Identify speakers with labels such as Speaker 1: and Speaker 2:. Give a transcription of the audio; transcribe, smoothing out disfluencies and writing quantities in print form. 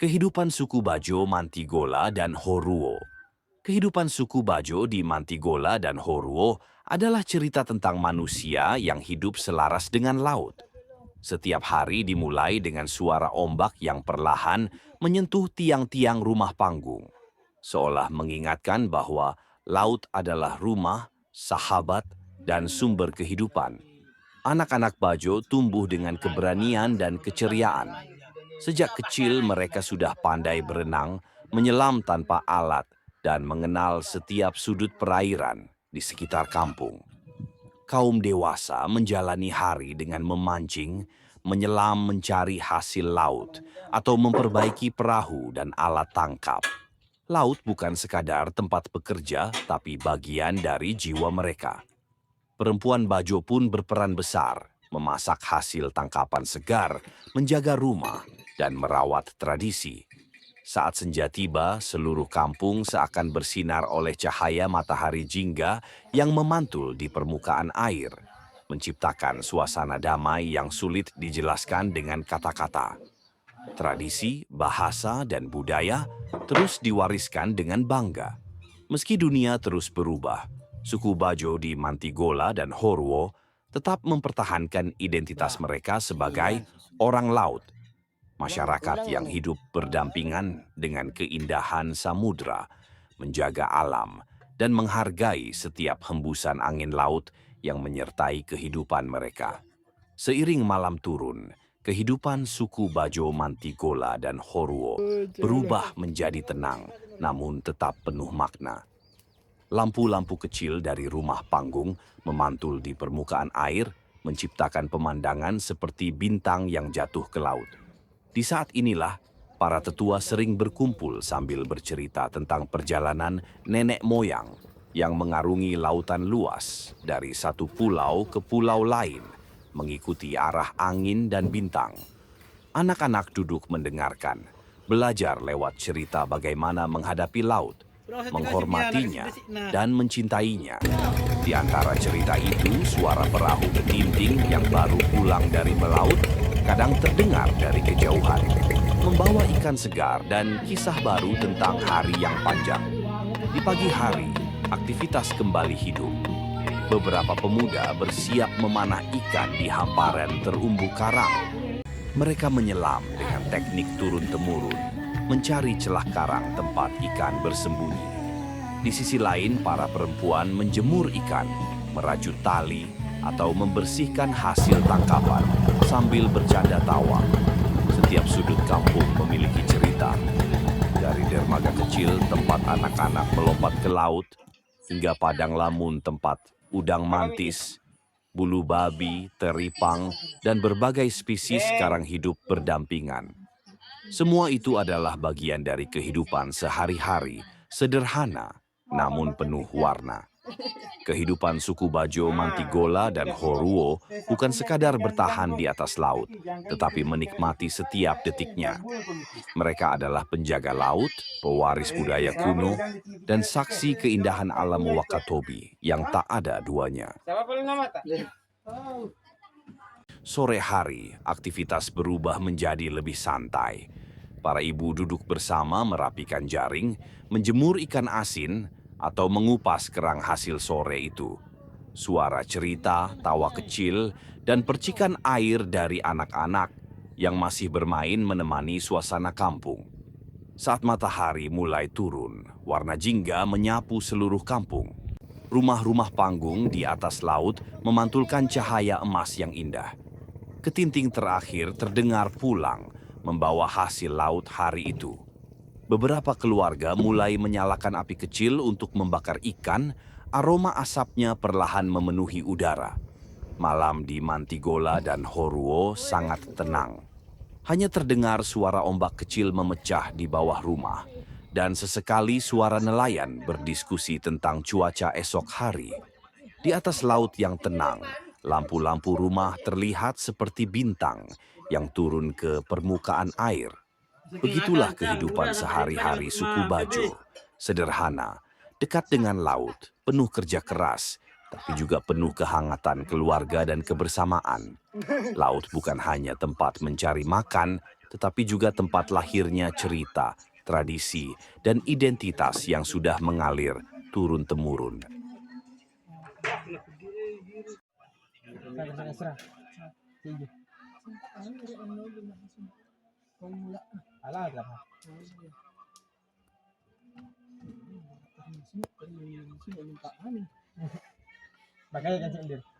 Speaker 1: Kehidupan suku Bajo, Mantigola, dan Horuo. Kehidupan suku Bajo di Mantigola dan Horuo adalah cerita tentang manusia yang hidup selaras dengan laut. Setiap hari dimulai dengan suara ombak yang perlahan menyentuh tiang-tiang rumah panggung, seolah mengingatkan bahwa laut adalah rumah, sahabat, dan sumber kehidupan. Anak-anak Bajo tumbuh dengan keberanian dan keceriaan. Sejak kecil mereka sudah pandai berenang, menyelam tanpa alat, dan mengenal setiap sudut perairan di sekitar kampung. Kaum dewasa menjalani hari dengan memancing, menyelam mencari hasil laut, atau memperbaiki perahu dan alat tangkap. Laut bukan sekadar tempat bekerja, tapi bagian dari jiwa mereka. Perempuan Bajo pun berperan besar, memasak hasil tangkapan segar, menjaga rumah, dan merawat tradisi. Saat senja tiba, seluruh kampung seakan bersinar oleh cahaya matahari jingga yang memantul di permukaan air, menciptakan suasana damai yang sulit dijelaskan dengan kata-kata. Tradisi, bahasa, dan budaya terus diwariskan dengan bangga. Meski dunia terus berubah, suku Bajo di Mantigola dan Horuo tetap mempertahankan identitas mereka sebagai orang laut, masyarakat yang hidup berdampingan dengan keindahan samudra, menjaga alam, dan menghargai setiap hembusan angin laut yang menyertai kehidupan mereka. Seiring malam turun, kehidupan suku Bajo, Mantigola, dan Horuo berubah menjadi tenang, namun tetap penuh makna. Lampu-lampu kecil dari rumah panggung memantul di permukaan air, menciptakan pemandangan seperti bintang yang jatuh ke laut. Di saat inilah, para tetua sering berkumpul sambil bercerita tentang perjalanan nenek moyang yang mengarungi lautan luas dari satu pulau ke pulau lain, mengikuti arah angin dan bintang. Anak-anak duduk mendengarkan, belajar lewat cerita bagaimana menghadapi laut, menghormatinya, dan mencintainya. Di antara cerita itu, suara perahu ketinting yang baru pulang dari melaut kadang terdengar dari kejauhan, membawa ikan segar dan kisah baru tentang hari yang panjang. Di pagi hari, aktivitas kembali hidup. Beberapa pemuda bersiap memanah ikan di hamparan terumbu karang. Mereka menyelam dengan teknik turun-temurun, mencari celah karang tempat ikan bersembunyi. Di sisi lain, para perempuan menjemur ikan, merajut tali, atau membersihkan hasil tangkapan sambil bercanda tawa. Setiap sudut kampung memiliki cerita. Dari dermaga kecil tempat anak-anak melompat ke laut, hingga padang lamun tempat udang mantis, bulu babi, teripang, dan berbagai spesies sekarang hidup berdampingan. Semua itu adalah bagian dari kehidupan sehari-hari, sederhana, namun penuh warna. Kehidupan suku Bajo, Mantigola, dan Horuo bukan sekadar bertahan di atas laut, tetapi menikmati setiap detiknya. Mereka adalah penjaga laut, pewaris budaya kuno, dan saksi keindahan alam Wakatobi yang tak ada duanya. Sore hari, aktivitas berubah menjadi lebih santai. Para ibu duduk bersama merapikan jaring, menjemur ikan asin, atau mengupas kerang hasil sore itu. Suara cerita, tawa kecil, dan percikan air dari anak-anak yang masih bermain menemani suasana kampung. Saat matahari mulai turun, warna jingga menyapu seluruh kampung. Rumah-rumah panggung di atas laut memantulkan cahaya emas yang indah. Ketinting terakhir terdengar pulang, membawa hasil laut hari itu. Beberapa keluarga mulai menyalakan api kecil untuk membakar ikan, aroma asapnya perlahan memenuhi udara. Malam di Mantigola dan Horuo sangat tenang. Hanya terdengar suara ombak kecil memecah di bawah rumah, dan sesekali suara nelayan berdiskusi tentang cuaca esok hari. Di atas laut yang tenang, lampu-lampu rumah terlihat seperti bintang yang turun ke permukaan air. Begitulah kehidupan sehari-hari suku Bajo. Sederhana, dekat dengan laut, penuh kerja keras, tapi juga penuh kehangatan keluarga dan kebersamaan. Laut bukan hanya tempat mencari makan, tetapi juga tempat lahirnya cerita, tradisi, dan identitas yang sudah mengalir turun-temurun.
Speaker 2: Makanya kan